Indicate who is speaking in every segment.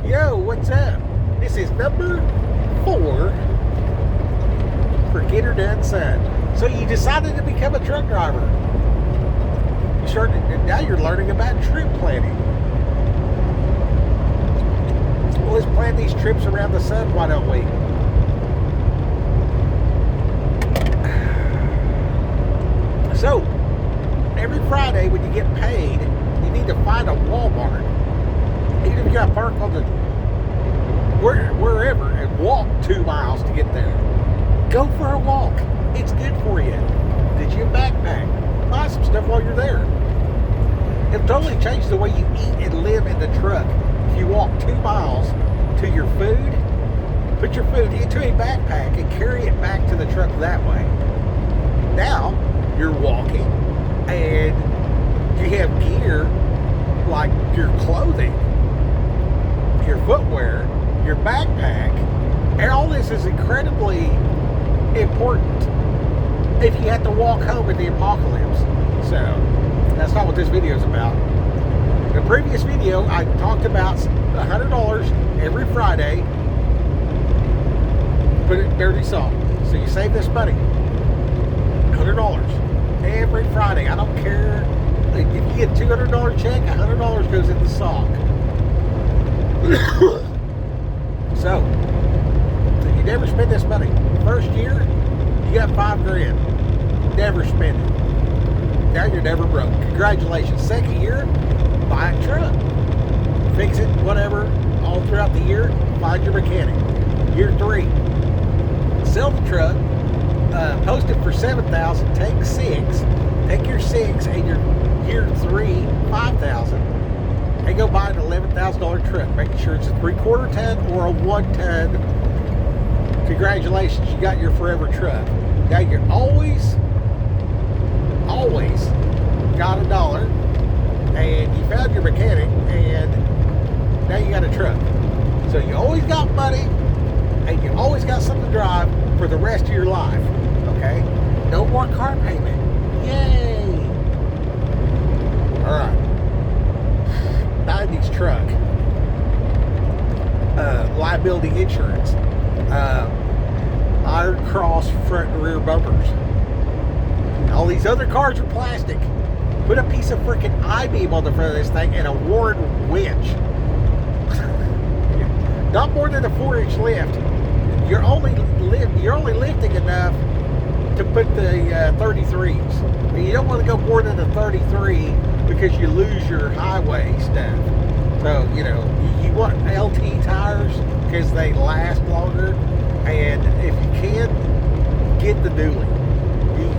Speaker 1: Yo, what's up? This is number 4 for Get Her Done Son. So you decided to become a truck driver. Now you're learning about trip planning. Well, let's plan these trips around the sun, why don't we? So, every Friday when you get paid, you need to find a Walmart. Even if you got to park on the wherever and walk 2 miles to get there. Go for a walk. It's good for you. Get you a backpack. Buy some stuff while you're there. It'll totally change the way you eat and live in the truck. If you walk 2 miles to your food, put your food into a backpack and carry it back to the truck that way. Now, you're walking and you have gear like your clothing, your footwear, your backpack, and all this is incredibly important if you have to walk home in the apocalypse. So that's not what this video is about. In the previous video, I talked about $100 every Friday. Put it in dirty salt. So you save this money. $100 every Friday. I don't care if you get a $200 check. $100 goes in the sock. So you never spend this money. First year, you got $5,000. Never spend it. Now you're never broke. Congratulations. Second year, buy a truck. Fix it, whatever, all throughout the year. Find your mechanic. Year 3, sell the truck. Post it for $7,000. Take 6. Take your 6 and your year 3, $5,000. And go buy an $11,000 truck, making sure it's a 3/4 ton or a 1 ton. Congratulations, you got your forever truck. Now you're always got $1, and you found your mechanic, and now you got a truck. So you always got money, and you always got something to drive for the rest of your life. Okay? No more car payment. Yay! All right. 90s truck, liability insurance, iron cross front and rear bumpers. All these other cars are plastic. Put a piece of freaking I-beam on the front of this thing and a Warren winch. Not more than a 4-inch lift. You're only lifting enough to put the 33s. And you don't want to go more than a 33 because you lose your highway stuff. So, you want LT tires because they last longer. And if you can, get the dually.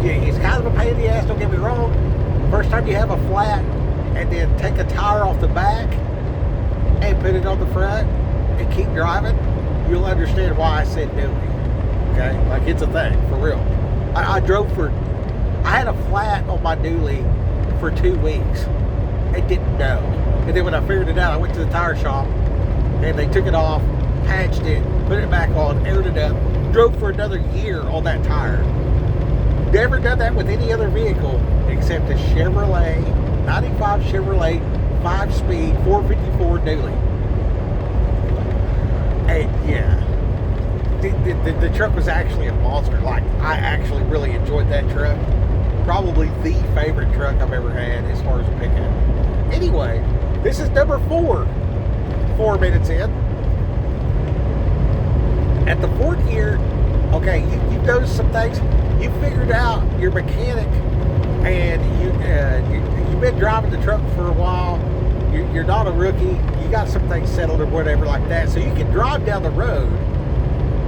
Speaker 1: It's kind of a pain in the ass, don't get me wrong. First time you have a flat, and then take a tire off the back and put it on the front and keep driving, you'll understand why I said dually. Okay? Like, it's a thing, for real. I had a flat on my dually for 2 weeks. I didn't know. And then when I figured it out, I went to the tire shop and they took it off, patched it, put it back on, aired it up, drove for another year on that tire. Never done that with any other vehicle except a Chevrolet, 95 Chevrolet, 5-speed, 454 dually. And yeah, the truck was actually a monster. Like, I actually really enjoyed that truck. Probably the favorite truck I've ever had as far as a pickup. Anyway, this is number 4. 4 minutes in. At the 4th year, okay, you've noticed some things. You figured out your mechanic, and you've been driving the truck for a while. You're not a rookie. You got some things settled or whatever like that, so you can drive down the road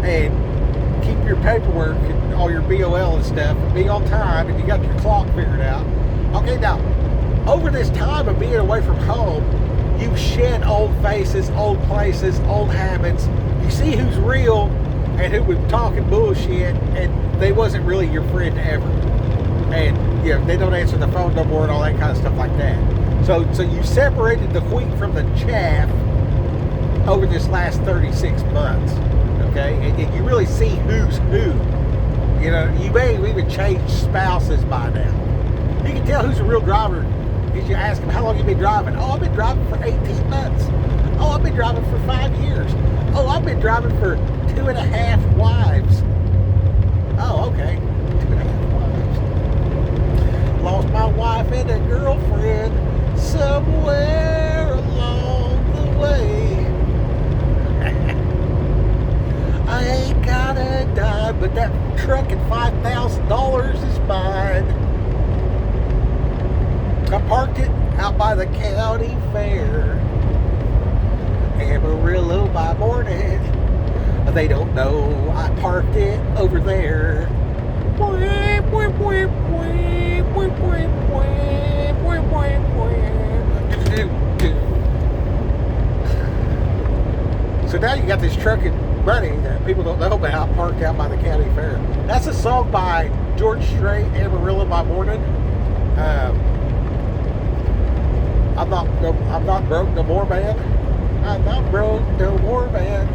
Speaker 1: and keep your paperwork and all your BOL and stuff and be on time, and you got your clock figured out. Okay, now, over this time of being away from home, you've shed old faces, old places, old habits. You see who's real and who was talking bullshit, and they wasn't really your friend ever. And, they don't answer the phone no more and all that kind of stuff like that. So you separated the wheat from the chaff over this last 36 months. Okay? And you really see who's who. You may have even changed spouses by now. You can tell who's a real driver because you ask them, how long you been driving? Oh, I've been driving for 18 months. Oh, I've been driving for 5 driving for 2.5 wives. Oh, okay. 2.5 wives. Lost my wife and a girlfriend somewhere along the way. I ain't got a dime, but that truck at $5,000 is mine. I parked it out by the county fair. Amarillo by morning. They don't know I parked it over there. So now you got this trucking money that people don't know about parked out by the county fair. That's a song by George Strait, Amarillo by morning. I'm not broke no more, man. I'm not broke no more, man.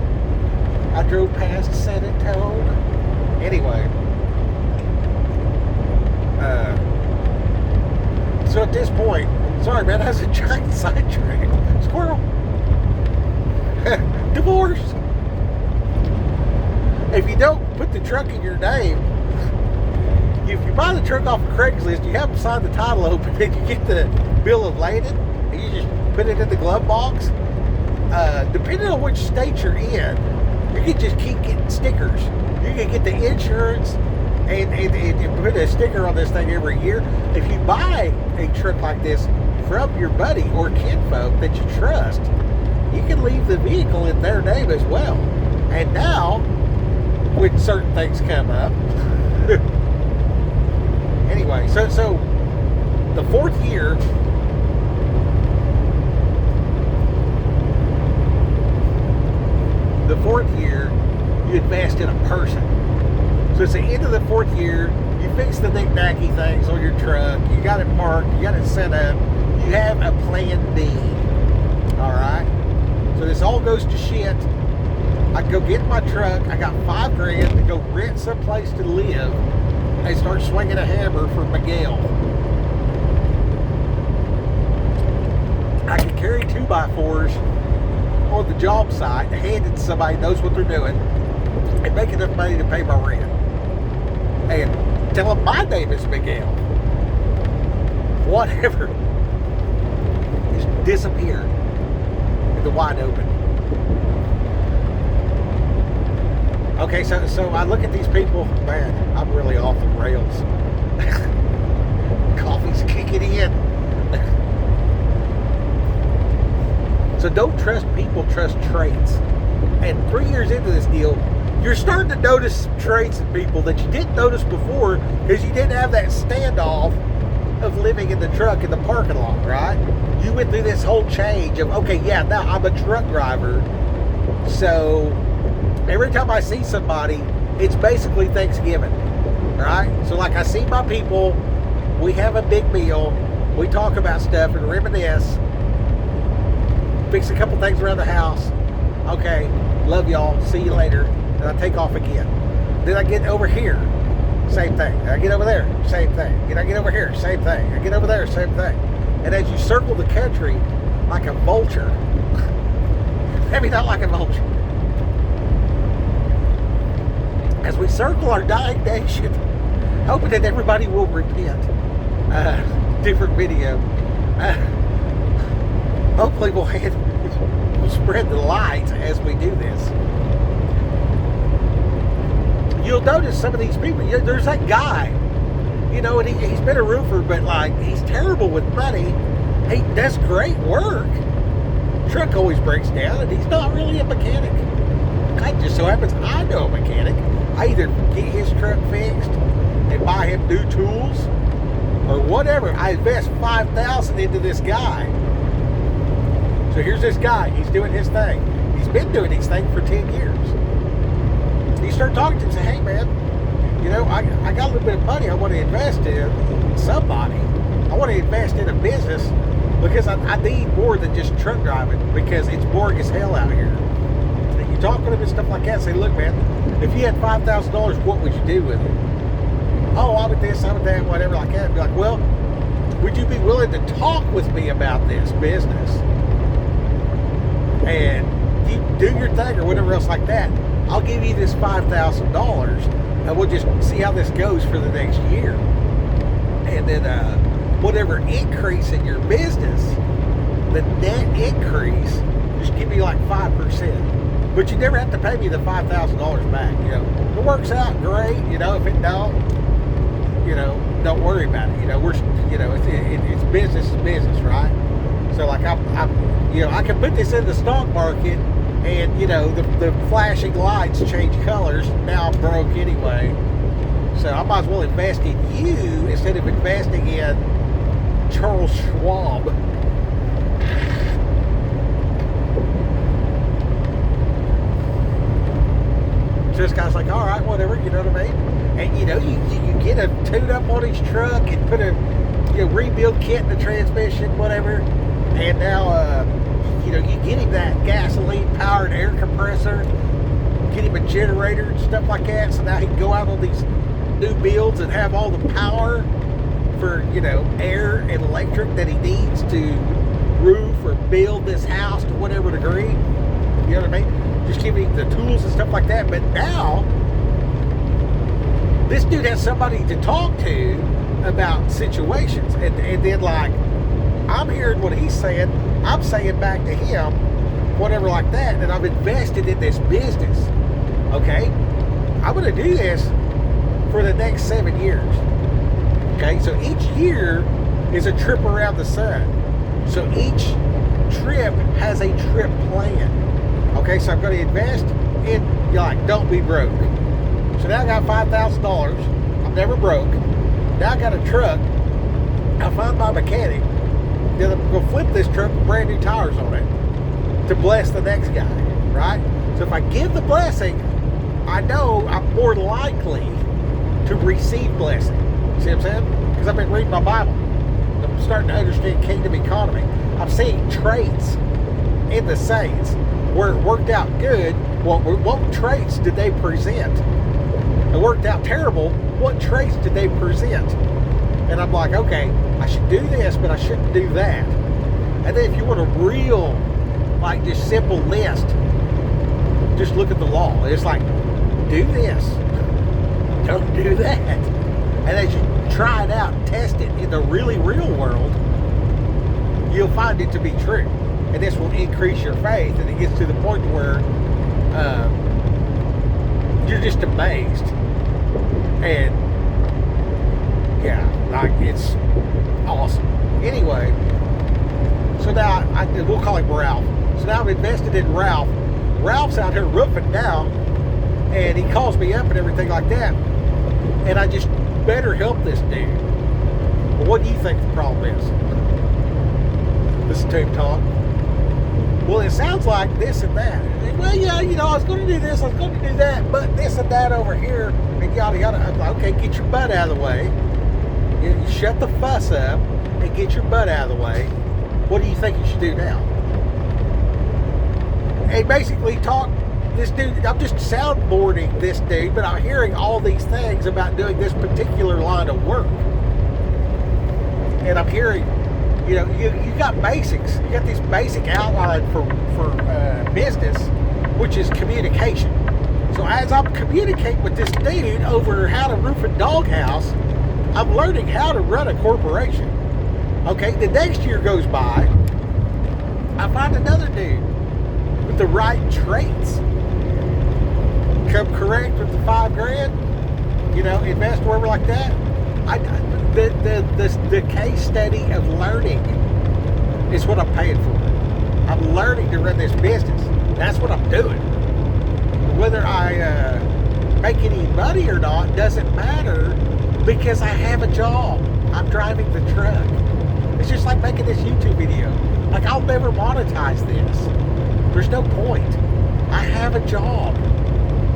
Speaker 1: I drove past San Antonio. Anyway. So at this point, sorry, man, that's a giant sidetrack. Squirrel. Divorce. If you don't put the truck in your name, if you buy the truck off of Craigslist, you have them sign the title open, and you get the bill of lading, and you just put it in the glove box. Depending on which state you're in, you can just keep getting stickers. You can get the insurance and put a sticker on this thing every year. If you buy a truck like this from your buddy or kinfolk that you trust, you can leave the vehicle in their name as well. And now, when certain things come up, anyway, so the fourth year. The fourth year, you invest in a person. So it's the end of the fourth year, you fix the knick-knacky things on your truck, you got it parked, you got it set up, you have a plan B. Alright? So this all goes to shit. I go get my truck, I got $5,000 to go rent someplace to live and start swinging a hammer for Miguel. I can carry 2x4s on the job site, hand it to somebody who knows what they're doing, and make enough money to pay my rent. And tell them my name is Miguel. Whatever. Just disappear in the wide open. Okay, so I look at these people, man, I'm really off the rails. Coffee's kicking in. So don't trust people, trust traits. And 3 years into this deal, you're starting to notice some traits in people that you didn't notice before because you didn't have that standoff of living in the truck in the parking lot, right? You went through this whole change of, okay, yeah, now I'm a truck driver. So every time I see somebody, it's basically Thanksgiving, right? So like I see my people, we have a big meal, we talk about stuff and reminisce, fix a couple things around the house. Okay, love y'all, see you later. And I take off again. Then I get over here, same thing. And I get over there, same thing. And I get over here, same thing. I get over there, same thing. And as you circle the country like a vulture, maybe not like a vulture, as we circle our dying nation, hoping that everybody will repent. Different video. Hopefully we'll spread the light as we do this. You'll notice some of these people. There's that guy, and he's been a roofer, but like he's terrible with money. He does great work. Truck always breaks down, and he's not really a mechanic. It just so happens I know a mechanic. I either get his truck fixed and buy him new tools, or whatever. I invest $5,000 into this guy. So here's this guy. He's doing his thing. He's been doing his thing for 10 years. You start talking to him and say, hey, man, I got a little bit of money I want to invest in somebody. I want to invest in a business because I need more than just truck driving because it's boring as hell out here. And you talk to them and stuff like that, say, look, man, if you had $5,000, what would you do with it? Oh, I would this, I would that, whatever like that. I'd be like, well, would you be willing to talk with me about this business? And do your thing or whatever else like that. I'll give you this $5,000 and we'll just see how this goes for the next year. And then whatever increase in your business, the net increase, just give me like 5%. But you never have to pay me the $5,000 back. You know, if it works out great. You know, if it don't, you know, don't worry about it. You know, it's business is business, right? So like you know, I can put this in the stock market, and you know, the flashing lights change colors. Now I'm broke anyway, so I might as well invest in you instead of investing in Charles Schwab. So this guy's like, all right, whatever, you know what I mean? And you know, you get a tune up on his truck and put a rebuild kit in the transmission, whatever. And now, you know, you get him that gasoline-powered air compressor, get him a generator and stuff like that, so now he can go out on these new builds and have all the power for, you know, air and electric that he needs to roof or build this house to whatever degree. You know what I mean? Just give him the tools and stuff like that. But now, this dude has somebody to talk to about situations. And then, like, I'm hearing what he's saying. I'm saying back to him, whatever like that. And I've invested in this business. Okay? I'm going to do this for the next 7 years. Okay? So each year is a trip around the sun. So each trip has a trip plan. Okay? So I'm going to invest in, like, don't be broke. So now I got $5,000. I'm never broke. Now I got a truck. I find my mechanic. Then I'm going to flip this truck with brand new tires on it to bless the next guy, right? So if I give the blessing, I know I'm more likely to receive blessing. See what I'm saying? Because I've been reading my Bible. I'm starting to understand kingdom economy. I'm seeing traits in the saints where it worked out good. What traits did they present? It worked out terrible. What traits did they present? And I'm like, okay, I should do this, but I shouldn't do that. And then if you want a real, like, just simple list, just look at the law. It's like, do this, don't do that. And as you try it out and test it in the really real world, you'll find it to be true. And this will increase your faith. And it gets to the point where you're just amazed. And yeah, like, it's awesome. Anyway, so now we'll call him Ralph. So now I've invested in Ralph. Ralph's out here roofing now, and he calls me up and everything like that. And I just better help this dude. Well, what do you think the problem is? Listen to him talk. Well, it sounds like this and that. And, well, yeah, you know, I was going to do this, I was going to do that, but this and that over here, and yada yada. I'm like, okay, get your butt out of the way. You shut the fuss up and get your butt out of the way. What do you think you should do now? And basically this dude, I'm just soundboarding this dude, but I'm hearing all these things about doing this particular line of work. And I'm hearing, you know, you got basics. You got this basic outline for business, which is communication. So as I'm communicating with this dude over how to roof a doghouse, I'm learning how to run a corporation. Okay, the next year goes by, I find another dude with the right traits. Come correct with the $5,000, you know, invest wherever like that. The case study of learning is what I'm paying for. I'm learning to run this business. That's what I'm doing. Whether I make any money or not doesn't matter, because I have a job. I'm driving the truck. It's just like making this YouTube video. Like, I'll never monetize this. There's no point. I have a job.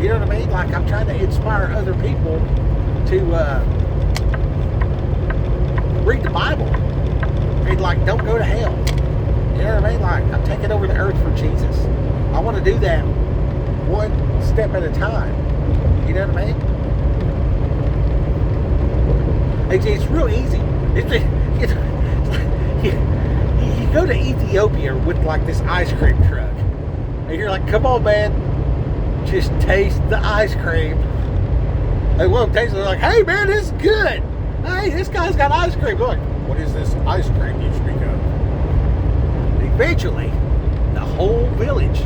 Speaker 1: You know what I mean? Like, I'm trying to inspire other people to read the Bible and, like, don't go to hell. You know what I mean? Like, I'm taking over the earth for Jesus. I want to do that one step at a time. You know what I mean? It's real easy. You go to Ethiopia with, like, this ice cream truck, and you're like, come on, man. Just taste the ice cream. They won't taste it. They're like, hey, man, this is good. Hey, this guy's got ice cream. They're like, what is this ice cream you speak of? Eventually, the whole village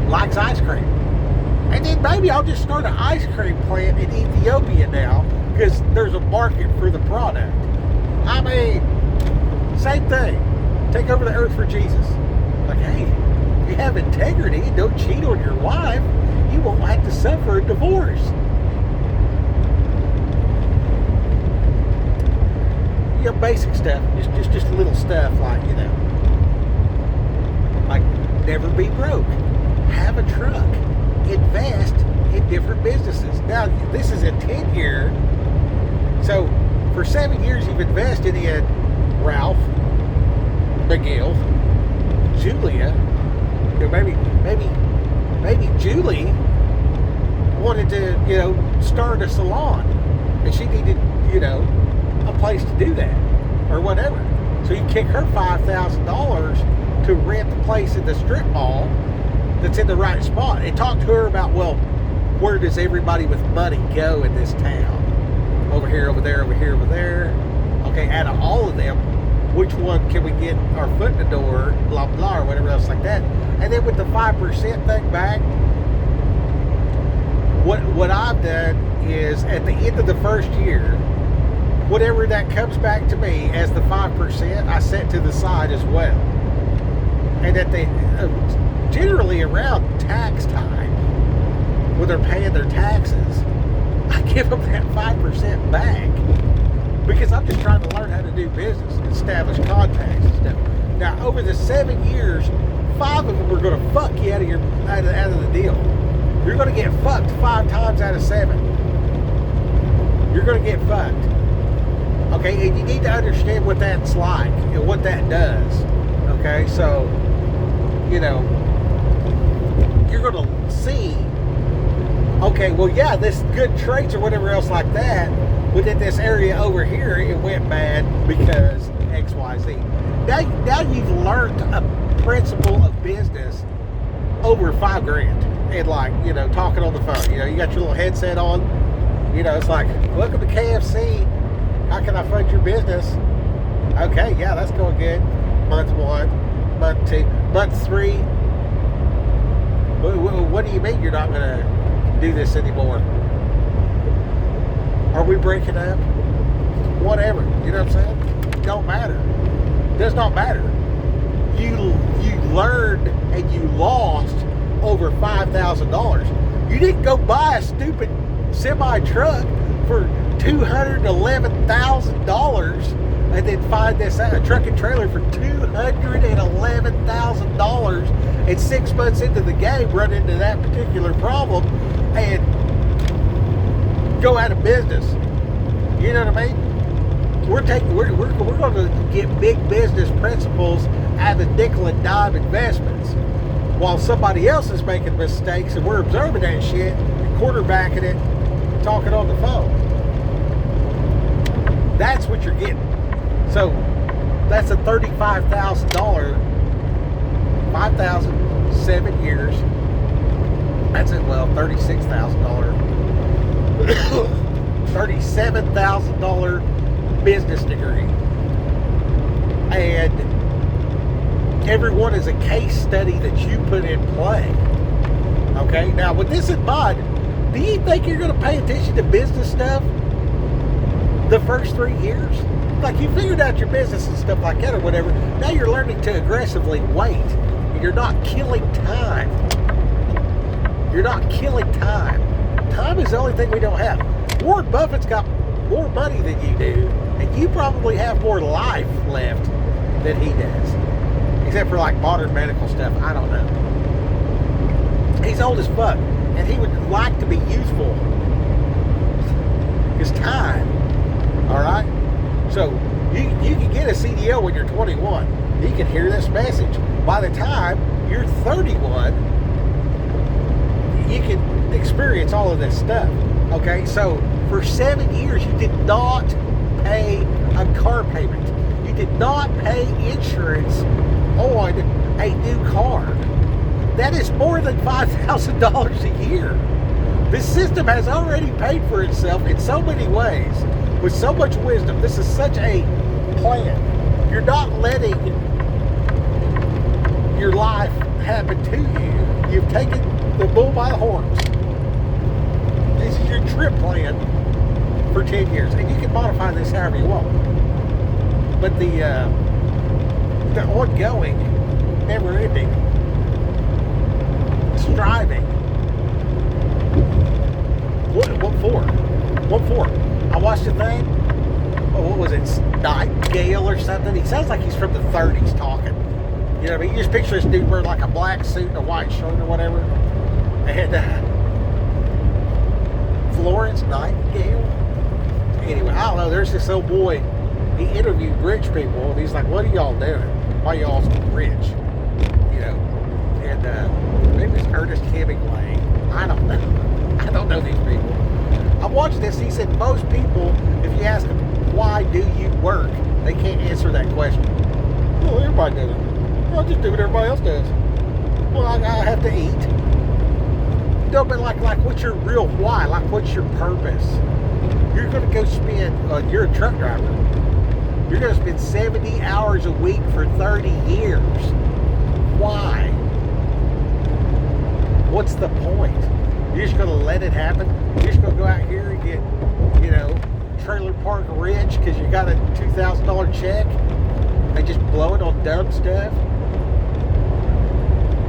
Speaker 1: likes ice cream. And then maybe I'll just start an ice cream plant in Ethiopia now because there's a market for the product. I mean, same thing. Take over the earth for Jesus. Like, hey, if you have integrity and don't cheat on your wife, you won't have to suffer a divorce. You know, basic stuff, just little stuff like, you know, like never be broke, have a truck, invest in different businesses. Now, this is a 10-year, so for 7 years you've invested in Ralph, McGill, Julia. You know, maybe Julie wanted to, you know, start a salon, and she needed, you know, a place to do that or whatever. So you kick her $5,000 to rent the place in the strip mall that's in the right spot, and talk to her about, well, where does everybody with money go in this town? Over here, over there, over here, over there. Okay, out of all of them, which one can we get our foot in the door, blah, blah, or whatever else like that. And then with the 5% thing back, what I've done is at the end of the first year, whatever that comes back to me as the 5%, I set to the side as well. And that they generally around tax time, when they're paying their taxes, I give them that 5% back because I'm just trying to learn how to do business, establish contacts and stuff. Now, over the 7 years, 5 of them are going to fuck you out of the deal. You're going to get fucked 5 times out of 7. You're going to get fucked. Okay, and you need to understand what that's like and what that does. Okay, so, you know, you're going to see, okay, well, yeah, this good traits or whatever else like that, within this area over here, it went bad because X, Y, Z. Now you've learned a principle of business over $5,000. And like, you know, talking on the phone, you know, you got your little headset on, you know, it's like, welcome to KFC. How can I fund your business? Okay, yeah, that's going good. Month 1, month 2, month 3. What do you mean you're not going to do this anymore? Are we breaking up? Whatever. You know what I'm saying? It don't matter. It does not matter. You learned and you lost over $5,000. You didn't go buy a stupid semi truck for $211,000 and then find this truck and trailer for $211,000 and 6 months into the game run into that particular problem and go out of business. You know what I mean? We're going to get big business principles out of nickel and dime investments while somebody else is making mistakes and we're observing that shit and quarterbacking it, talking on the phone. That's what you're getting. So that's a $35,000, 5,000, 7 years. That's it. Well, $36,000, $37,000 business degree, and everyone is a case study that you put in play. Okay. Now, with this in mind, do you think you're going to pay attention to business stuff the first 3 years? Like, you figured out your business and stuff like that or whatever. Now you're learning to aggressively wait. And you're not killing time. You're not killing time. Time is the only thing we don't have. Warren Buffett's got more money than you do. And you probably have more life left than he does. Except for like modern medical stuff. I don't know. He's old as fuck. And he would like to be useful. His time. Alright? So, you can get a CDL when you're 21. You can hear this message. By the time you're 31, you can experience all of this stuff. Okay? So, for 7 years, you did not pay a car payment. You did not pay insurance on a new car. That is more than $5,000 a year. This system has already paid for itself in so many ways, with so much wisdom. This is such a plan. You're not letting your life happen to you. You've taken the bull by the horns. This is your trip plan for 10 years. And you can modify this however you want. But the ongoing, never-ending striving. What for? What for? I watched a thing. Oh, what was it? Nightingale or something? He sounds like he's from the 30s talking. You know what I mean? You just picture this dude wearing like a black suit and a white shirt or whatever. And Florence Nightingale? Anyway, I don't know. There's this old boy. He interviewed rich people, and he's like, what are y'all doing? Why y'all so rich? You know? And maybe it's Ernest Hemingway. I don't know. I don't know these people. I watched this. He said most people, if you ask them, why do you work? They can't answer that question. Well, everybody does it. I'll just do what everybody else does. Well, I have to eat. No, but like, what's your real why? Like, what's your purpose? You're going to go spend, you're a truck driver. You're going to spend 70 hours a week for 30 years. Why? What's the point? You're just going to let it happen? You're just going to go out here and get, you know, trailer park rich because you got a $2,000 check and just blow it on dumb stuff?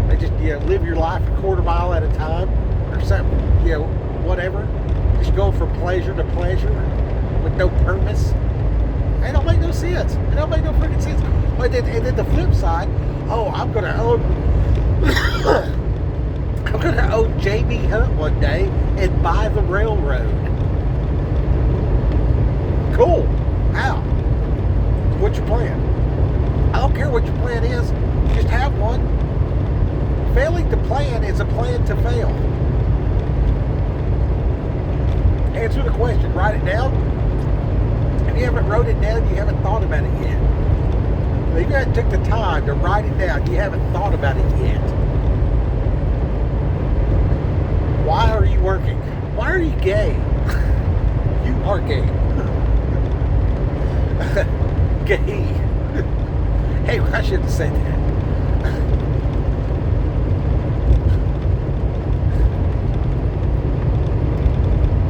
Speaker 1: And just, you know, live your life a quarter mile at a time or something, you know, whatever. Just go from pleasure to pleasure with no purpose. It don't make no sense. It don't make no freaking sense. And then the flip side, I'm going to own I'm going to own J.B. Hunt one day and buy the railroad. Cool. How? What's your plan? I don't care what your plan is. Just have one. Failing to plan is a plan to fail. Answer the question. Write it down. If you haven't wrote it down, you haven't thought about it yet. If you haven't took the time to write it down, you haven't thought about it yet. Why are you working? Why are you gay? You are gay. Gay. Hey, I shouldn't have said that.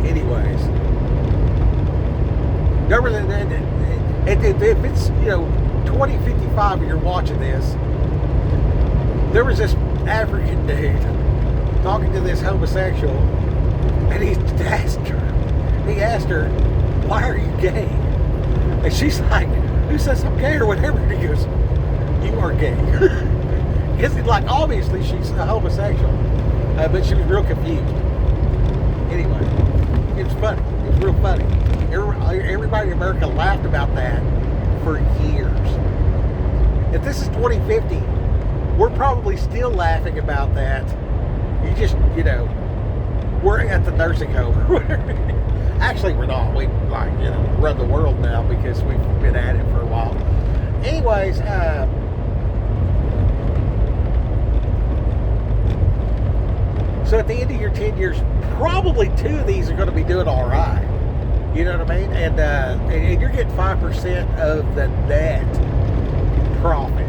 Speaker 1: Anyways. If it's, you know, 2055 and you're watching this, there was this African dude talking to this homosexual, and he asked her, why are you gay? And she's like, who says I'm gay or whatever? And he goes, you are gay. Because, like, obviously she's a homosexual, but she was real confused. Anyway, it was funny. It was real funny. Everybody in America laughed about that for years. If this is 2050, we're probably still laughing about that. You just, you know, we're at the nursing home. Actually, we're not. We, like, you know, run the world now because we've been at it for a while. Anyways, so at the end of your 10 years, probably 2 of these are going to be doing all right. You know what I mean? And you're getting 5% of the net profit.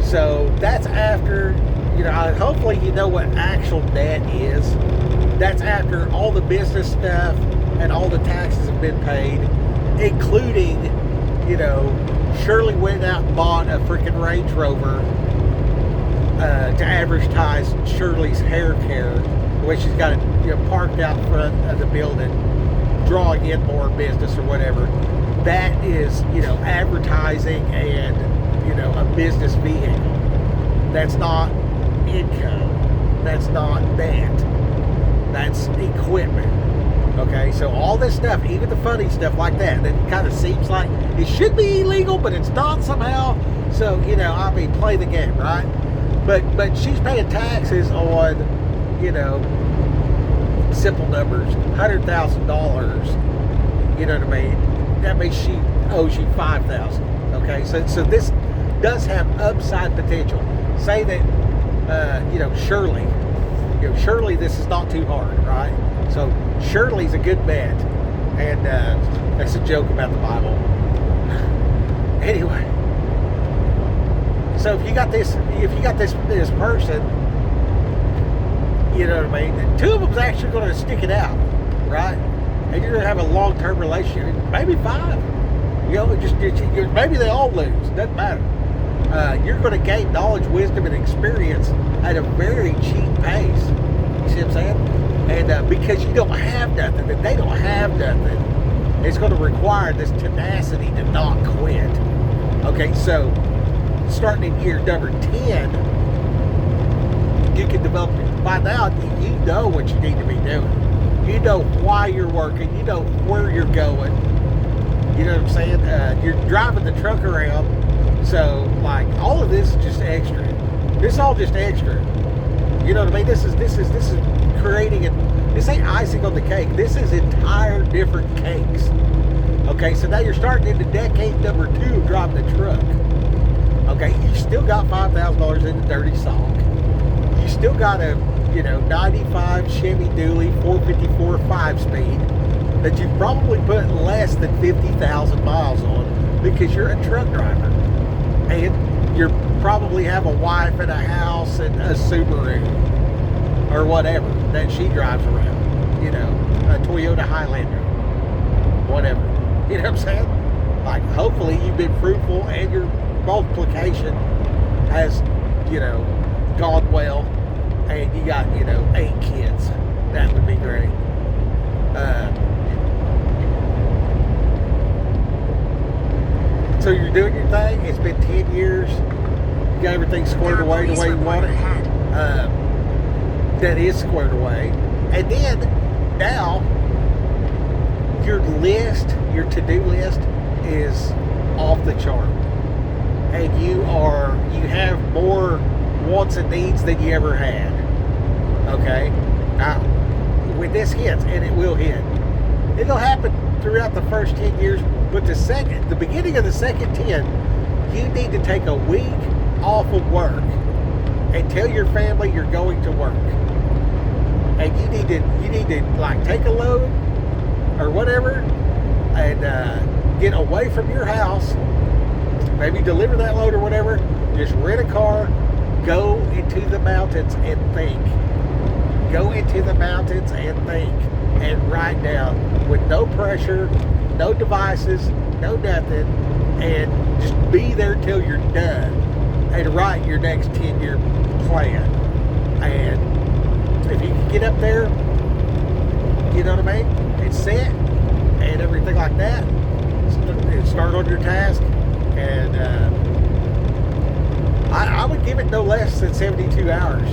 Speaker 1: So that's after, you know, hopefully you know what actual net is. That's after all the business stuff and all the taxes have been paid, including, you know, Shirley went out and bought a freaking Range Rover to advertise Shirley's hair care, which she's got it, you know, parked out front of the building, drawing in more business or whatever. That is, you know, advertising and, you know, a business vehicle. That's not income. That's not that. That's equipment. Okay, so all this stuff, even the funny stuff like that kind of seems like it should be illegal, but it's not somehow. So, you know, I mean, play the game, right? But she's paying taxes on, you know, simple numbers, $100,000. You know what I mean? That means she owes you $5,000. Okay, so this does have upside potential. Say that surely, surely this is not too hard, right? So surely's a good bet, and that's a joke about the Bible. Anyway, so if you got this person, you know what I mean, two of them's actually going to stick it out, right? And you're going to have a long-term relationship, maybe 5. Maybe they all lose, doesn't matter. You're going to gain knowledge, wisdom, and experience at a very cheap pace. You see what I'm saying? And because you don't have nothing, and they don't have nothing, it's going to require this tenacity to not quit. Okay, so starting in year number 10, you can develop. By now, you know what you need to be doing. You know why you're working. You know where you're going. You know what I'm saying? You're driving the truck around. So, like, all of this is just extra. This is all just extra. You know what I mean? This is creating it. This ain't icing on the cake. This is entire different cakes. Okay, so now you're starting into decade number 2 of driving the truck. Okay, you still got $5,000 in the dirty sock. You still got a, 95 Chevy Dually 454 5-speed that you've probably put less than 50,000 miles on because you're a truck driver. And you probably have a wife and a house and a Subaru or whatever that she drives around. A Toyota Highlander, whatever. You know what I'm saying? Like, hopefully you've been fruitful and your multiplication has, gone well, and you got, 8 kids. That would be great. So you're doing your thing. It's been 10 years. You got everything squared away the way you want it. That is squared away. And then now your to-do list is off the chart. And you have more wants and needs than you ever had. Okay? Now, when this hits, and it will hit, it'll happen throughout the first 10 years, but the beginning of the second 10, you need to take a week off of work and tell your family you're going to work. And you need to like take a load or whatever and get away from your house, maybe deliver that load or whatever, just rent a car, go into the mountains and think. Go into the mountains and think and write down with no pressure, no devices, no nothing, and just be there till you're done and write your next 10-year plan. And if you can get up there, you know what I mean, and set and everything like that, and start on your task, and I would give it no less than 72 hours.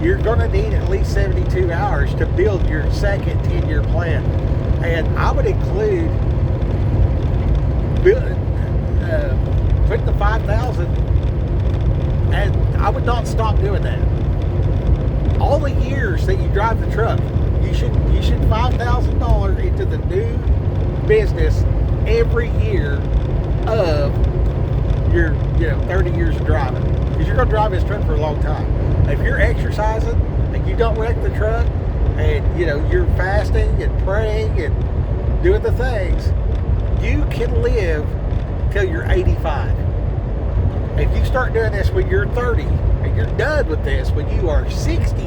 Speaker 1: You're going to need at least 72 hours to build your second 10-year plan. And I would include putting the 5,000, and I would not stop doing that. All the years that you drive the truck, you should $5,000 into the new business every year of your 30 years of driving, because you're going to drive this truck for a long time. If you're exercising and you don't wreck the truck, and you're fasting and praying and doing the things, you can live till you're 85. If you start doing this when you're 30 and you're done with this when you are 60,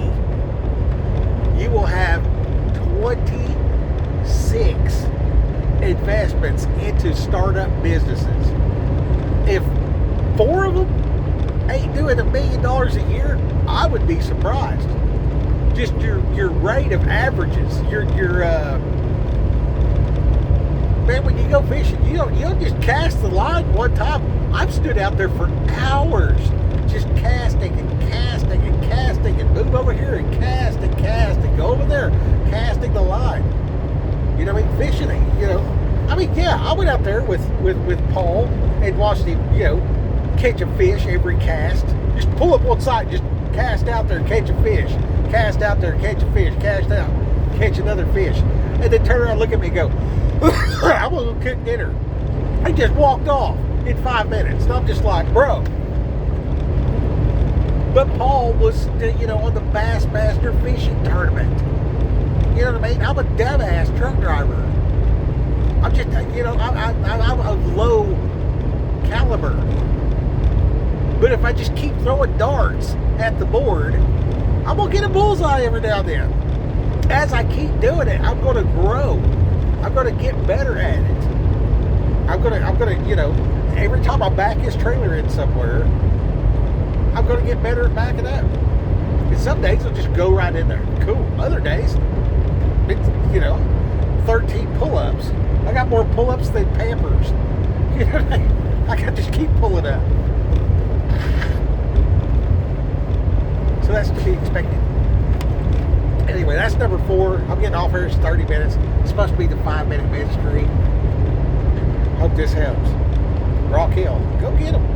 Speaker 1: you will have 26 investments into startup businesses. If 4 of them ain't doing $1 million a year, I would be surprised. Just your rate of averages, man, when you go fishing, you don't just cast the line one time. I've stood out there for hours just casting and casting and casting and move over here and cast and go over there, casting the line. You know what I mean? Fishing, I went out there with Paul and watched him, catch a fish every cast. Just pull up one side, just cast out there and catch a fish. Cast out there, catch a fish. Cast out, catch another fish. And then turn around and look at me and go, I want to go cook dinner. He just walked off in 5 minutes. And I'm just like, bro, But Paul was, on the Bassmaster fishing tournament. You know what I mean? I'm a dumbass truck driver. I'm just, I'm of low caliber. But if I just keep throwing darts at the board, I'm going to get a bullseye every now and then. As I keep doing it, I'm going to grow. I'm going to get better at it. I'm going to, every time I back his trailer in somewhere, I'm going to get better at backing up. And some days I'll just go right in there. Cool. Other days, it's, 13 pull-ups. I got more pull-ups than Pampers. You know what I mean? I got to just keep pulling up. So that's to be expected. Anyway, that's number 4. I'm getting off here. It's 30 minutes. It's supposed to be the 5-minute mystery. Hope this helps. Rock Hill. Go get them.